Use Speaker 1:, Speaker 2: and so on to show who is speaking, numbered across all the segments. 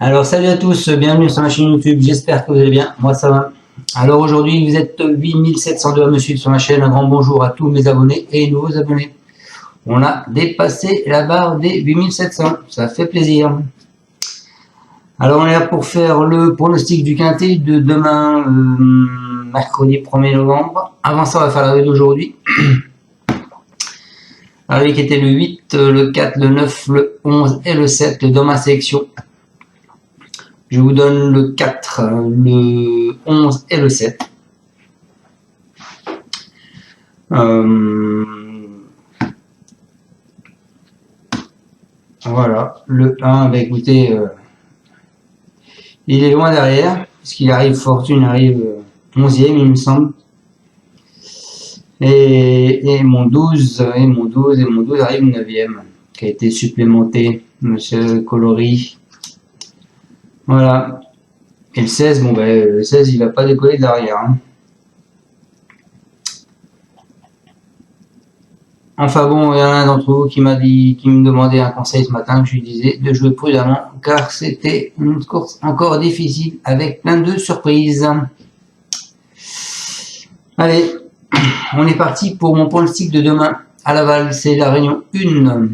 Speaker 1: Alors salut à tous, bienvenue sur ma chaîne YouTube, j'espère que vous allez bien, moi ça va. Alors aujourd'hui vous êtes 8702 à me suivre sur ma chaîne, un grand bonjour à tous mes abonnés et nouveaux abonnés. On a dépassé la barre des 8700, ça fait plaisir. Alors on est là pour faire le pronostic du quintet de demain, mercredi 1er novembre. Avant ça on va faire la revue d'aujourd'hui. La revue qui était le 8, le 4, le 9, le 11 et le 7 dans ma sélection. Je vous donne le 4, le 11 et le 7. Voilà, le 1, bah écoutez, il est loin derrière, puisqu'il arrive, Fortune arrive 11e, il me semble. Et mon 12 arrive 9e, qui a été supplémenté, monsieur Coloris. Voilà. Et le 16, bon ben le 16 il va pas décoller derrière. Hein. Enfin bon, il y en a un d'entre vous qui me demandait un conseil ce matin, que je lui disais de jouer prudemment, car c'était une course encore difficile avec plein de surprises. Allez, on est parti pour mon pronostic de demain à Laval, c'est la réunion 1.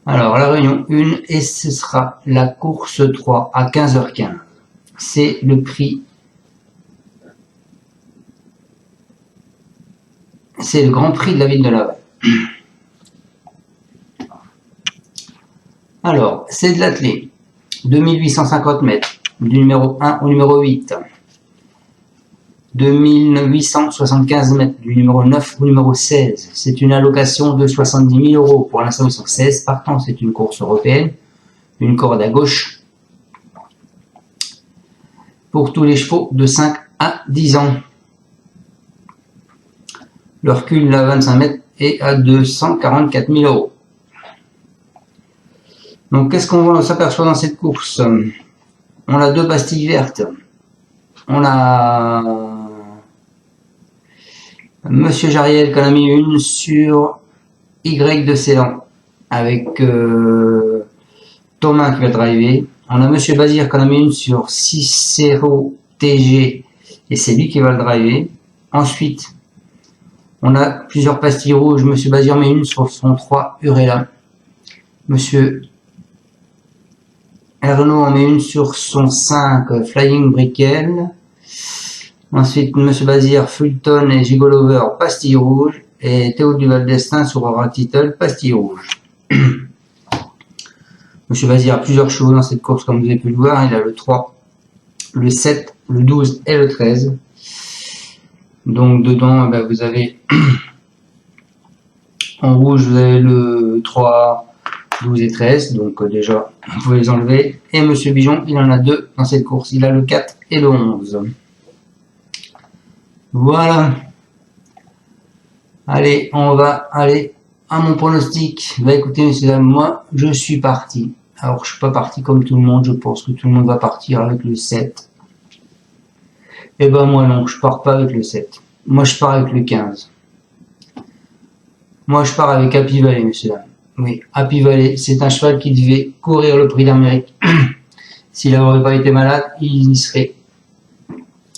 Speaker 1: Alors, la réunion 1, et ce sera la course 3 à 15h15. C'est le prix. C'est le grand prix de la ville de Laval. Alors, c'est de l'athlé. 2850 mètres, du numéro 1 au numéro 8. 2875 mètres, du numéro 9 au numéro 16. C'est une allocation de 70 000 €. Pour l'instant, ils sont 16 partants. C'est une course européenne. Une corde à gauche. Pour tous les chevaux de 5 à 10 ans. Le recul à 25 mètres est à 244 000 €. Donc, qu'est-ce qu'on s'aperçoit dans cette course? On a 2 pastilles vertes. On a Monsieur Jariel qui en a mis une sur Y de Ceylan avec Thomas qui va driver. On a Monsieur Bazir qui en a mis une sur Cicero TG et c'est lui qui va le driver. Ensuite, on a plusieurs pastilles rouges. Monsieur Bazir met une sur son 3 Urella. Monsieur Ernaud en met une sur son 5 Flying Brickell. Ensuite, Monsieur Bazir, Fulton et Gigolover, pastille rouge. Et Théo Duval d'Estaing sur Aura Title, pastille rouge. Monsieur Bazir a plusieurs chevaux dans cette course, comme vous avez pu le voir. Il a le 3, le 7, le 12 et le 13. Donc, dedans, ben, vous avez en rouge, vous avez le 3, 12 et 13. Donc, déjà, vous pouvez les enlever. Et Monsieur Bijon, il en a 2 dans cette course. Il a le 4 et le 11. Voilà. Allez, on va aller à mon pronostic. Bah écoutez, messieurs dames, moi, je suis parti. Alors, je suis pas parti comme tout le monde. Je pense que tout le monde va partir avec le 7. Et ben moi non, je pars pas avec le 7. Moi, je pars avec le 15. Moi, je pars avec Happy Valley, messieurs dames. Oui, Happy Valley, c'est un cheval qui devait courir le prix d'Amérique. S'il n'aurait pas été malade, il y serait.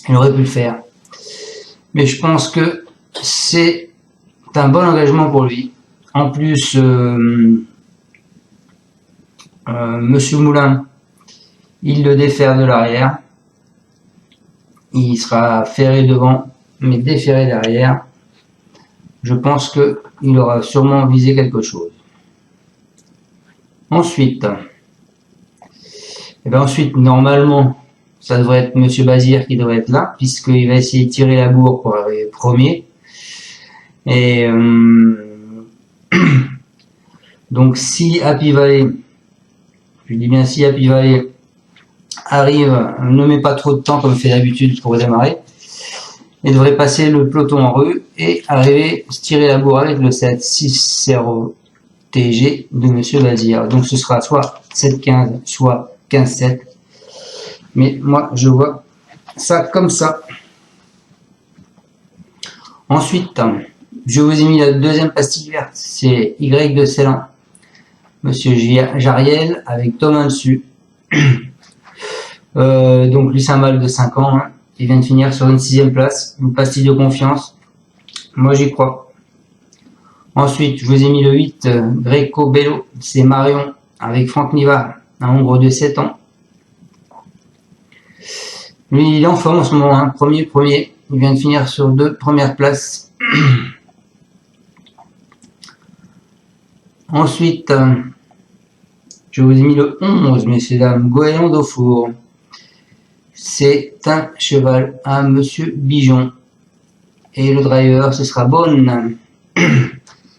Speaker 1: Il aurait pu le faire. Mais je pense que c'est un bon engagement pour lui. En plus, Monsieur Moulin, il le défère de l'arrière. Il sera ferré devant, mais déferré derrière. Je pense qu'il aura sûrement visé quelque chose. Ensuite, normalement, ça devrait être Monsieur Bazir qui devrait être là, puisqu'il va essayer de tirer la bourre pour arriver premier. Et donc si Happy Valley, je dis bien si Happy Valley arrive, ne met pas trop de temps comme fait d'habitude pour démarrer, il devrait passer le peloton en rue et arriver, se tirer la bourre avec le 7 6-0 TG de Monsieur Bazir. Donc ce sera soit 7-15, soit 15-7. Mais moi, je vois ça comme ça. Ensuite, je vous ai mis la deuxième pastille verte. C'est Y de Ceylan. Monsieur Jariel avec Thomas dessus. Donc lui c'est un mâle de 5 ans, hein. Il vient de finir sur une 6e place, une pastille de confiance. Moi j'y crois. Ensuite, je vous ai mis le 8, Greco Bello, c'est Marion avec Franck Niva, un hongre de 7 ans. Lui il est en forme en ce moment, hein. Premier, il vient de finir sur 2 premières places. Ensuite, je vous ai mis le 11, messieurs dames, Goéland d'Aufour. C'est un cheval à Monsieur Bijon. Et le driver, ce sera Bonne.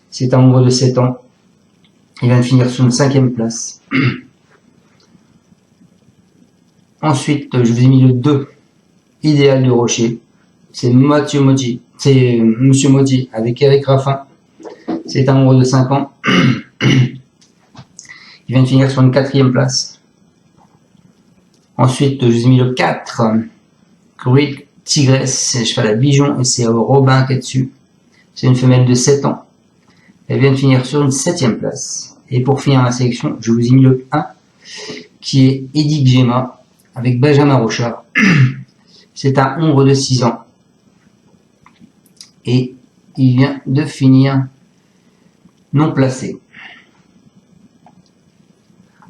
Speaker 1: C'est un hongre de 7 ans. Il vient de finir sur une 5e place. Ensuite, je vous ai mis le 2, Idéal de Rocher. C'est Mathieu Maudit. C'est Monsieur Maudit avec Eric Raffin. C'est un hongre de 5 ans. Il vient de finir sur une 4e place. Ensuite, je vous ai mis le 4, Great Tigress, c'est le cheval à Bijon et c'est Robin qui est dessus. C'est une femelle de 7 ans. Elle vient de finir sur une 7e place. Et pour finir ma sélection, je vous ai mis le 1, qui est Eddie Gemma avec Benjamin Rochard. C'est un hongre de 6 ans. Et il vient de finir non placé.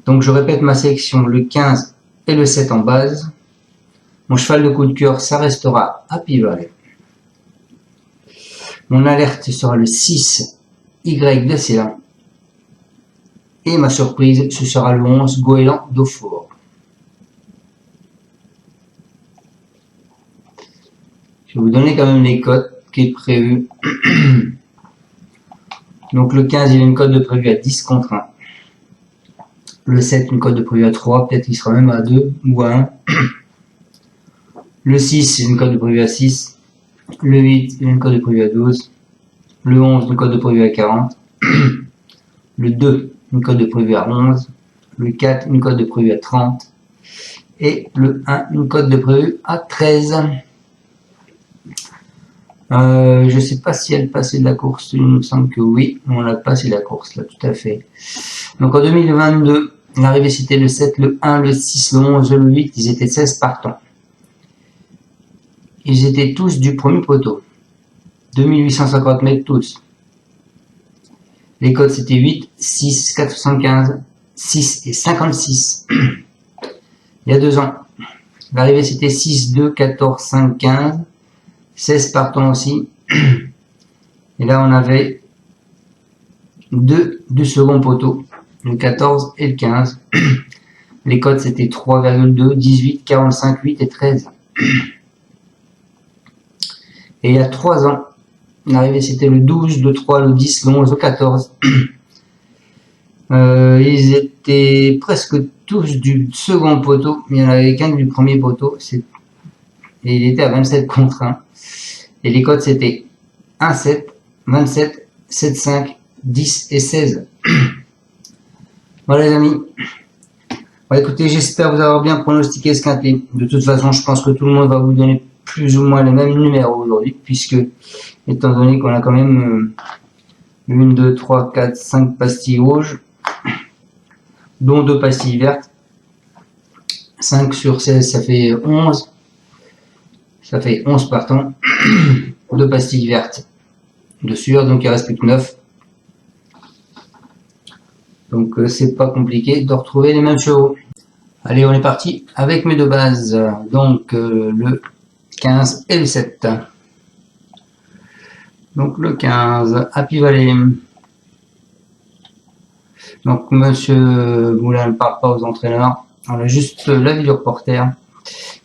Speaker 1: Donc je répète ma sélection, le 15 et le 7 en base. Mon cheval de coup de cœur, ça restera Happy Valley. Mon alerte sera le 6, Y de Célan. Et ma surprise, ce sera le 11, Goéland d'Aufour. Je vais vous donner quand même les cotes qui est prévu. Donc le 15, il y a une cote de prévu à 10 contre 1. Le 7, une cote de prévu à 3, peut-être il sera même à 2 ou à 1. Le 6, une cote de prévu à 6. Le 8, une cote de prévu à 12. Le 11, une cote de prévu à 40. Le 2, une cote de prévu à 11. Le 4, une cote de prévu à 30. Et le 1, une cote de prévu à 13. Je sais pas si elle passait de la course, il me semble que oui, on a passé la course là, tout à fait. Donc en 2022, l'arrivée c'était le 7, le 1, le 6, le 11, le 8, ils étaient 16 partants. Ils étaient tous du premier poteau. 2850 mètres tous. Les codes c'était 8, 6, 415, 6 et 56. Il y a 2 ans. L'arrivée c'était 6, 2, 14, 5, 15. 16 partants aussi. Et là, on avait 2 du second poteau, le 14 et le 15. Les codes, c'était 3,2, 18, 45, 8 et 13. Et il y a 3 ans, l'arrivée, c'était le 12, le 3, le 10, le 11, le 14. Ils étaient presque tous du second poteau. Il n'y en avait qu'un du premier poteau. Et il était à 27 contre 1. Et les codes c'était 1, 7, 27, 7, 5, 10 et 16. Voilà les amis. Bon, écoutez, j'espère vous avoir bien pronostiqué ce quintet. De toute façon, je pense que tout le monde va vous donner plus ou moins les mêmes numéros aujourd'hui, puisque, étant donné qu'on a quand même 1, 2, 3, 4, 5 pastilles rouges, dont 2 pastilles vertes. 5 sur 16, ça fait 11. Ça fait 11 partants, 2 pastilles vertes de sueur, donc il reste plus que 9. Donc c'est pas compliqué de retrouver les mêmes chevaux. Allez, on est parti avec mes 2 bases, donc le 15 et le 7. Donc le 15, Happy Valley. Donc Monsieur Moulin ne parle pas aux entraîneurs, on a juste l'avis du reporter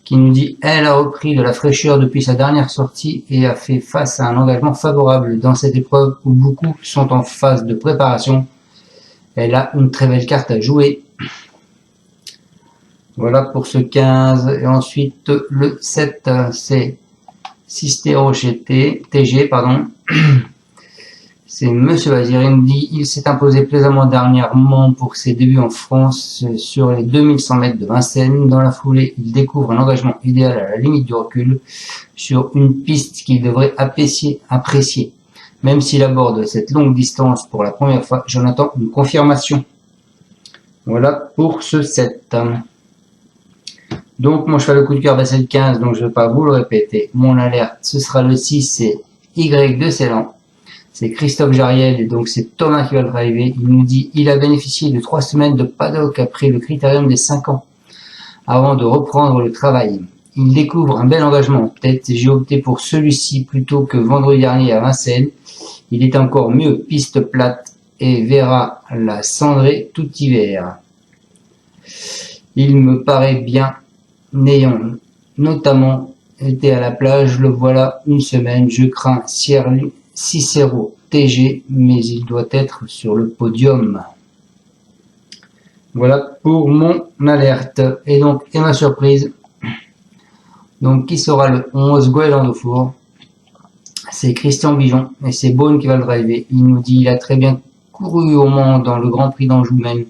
Speaker 1: qui nous dit « Elle a repris de la fraîcheur depuis sa dernière sortie et a fait face à un engagement favorable dans cette épreuve où beaucoup sont en phase de préparation. Elle a une très belle carte à jouer. » Voilà pour ce 15. Et ensuite, le 7, c'est Sistero TG, pardon. C'est Monsieur Vazirindi. Il s'est imposé plaisamment dernièrement pour ses débuts en France sur les 2100 mètres de Vincennes. Dans la foulée, il découvre un engagement idéal à la limite du recul sur une piste qu'il devrait apprécier. Même s'il aborde cette longue distance pour la première fois, j'en attends une confirmation. Voilà pour ce set. Donc mon cheval de coup de cœur va ser le 15, donc je ne vais pas vous le répéter. Mon alerte, ce sera le 6, c'est Y de Ceylan. C'est Christophe Jariel et donc c'est Thomas qui va le driver. Il nous dit il a bénéficié de 3 semaines de paddock après le critérium des 5 ans avant de reprendre le travail. Il découvre un bel engagement en tête. J'ai opté pour celui-ci plutôt que vendredi dernier à Vincennes. Il est encore mieux piste plate et verra la cendrée tout hiver. Il me paraît bien, n'ayant notamment été à la plage, le voilà une semaine. Je crains Cicero TG, mais il doit être sur le podium. Voilà pour mon alerte. Et donc, et ma surprise. Donc, qui sera le 11 Goéland au four? C'est Christian Bijon et c'est Beaune qui va le driver. Il nous dit il a très bien couru au Mans dans le Grand Prix d'Anjou même,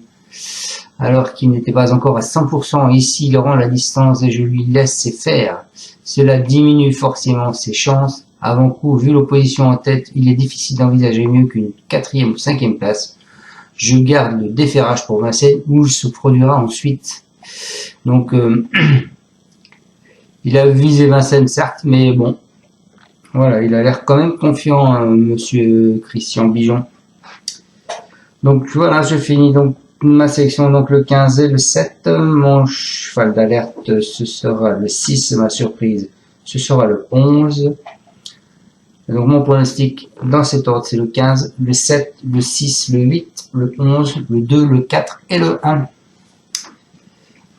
Speaker 1: alors qu'il n'était pas encore à 100%. Ici, il rend la distance et je lui laisse faire. Cela diminue forcément ses chances. Avant coup, vu l'opposition en tête, il est difficile d'envisager mieux qu'une 4e ou 5e place. Je garde le déferrage pour Vincennes où il se produira ensuite. Donc, il a visé Vincennes certes, mais bon, voilà, il a l'air quand même confiant, monsieur Christian Bijon. Donc voilà, je finis donc ma sélection, donc le 15 et le 7. Mon cheval d'alerte, ce sera le 6, ma surprise, ce sera le 11. Donc mon pronostic dans cet ordre, c'est le 15, le 7, le 6, le 8, le 11, le 2, le 4 et le 1.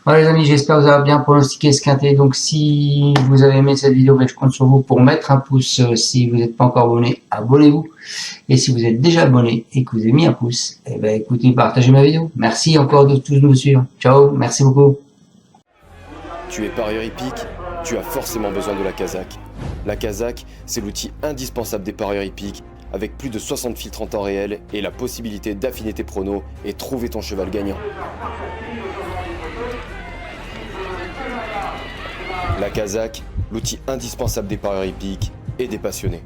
Speaker 1: Voilà les amis, j'espère que vous avez bien pronostiqué ce quintet. Donc si vous avez aimé cette vidéo, je compte sur vous pour mettre un pouce. Si vous n'êtes pas encore abonné, abonnez-vous. Et si vous êtes déjà abonné et que vous avez mis un pouce, écoutez, partagez ma vidéo. Merci encore de tous nous suivre. Ciao, merci beaucoup.
Speaker 2: Tu es parieur hippique, tu as forcément besoin de la Kazakh. La Kazakh, c'est l'outil indispensable des parieurs hippiques, avec plus de 60 filtres en temps réel et la possibilité d'affiner tes pronos et trouver ton cheval gagnant. La Kazakh, l'outil indispensable des parieurs hippiques et des passionnés.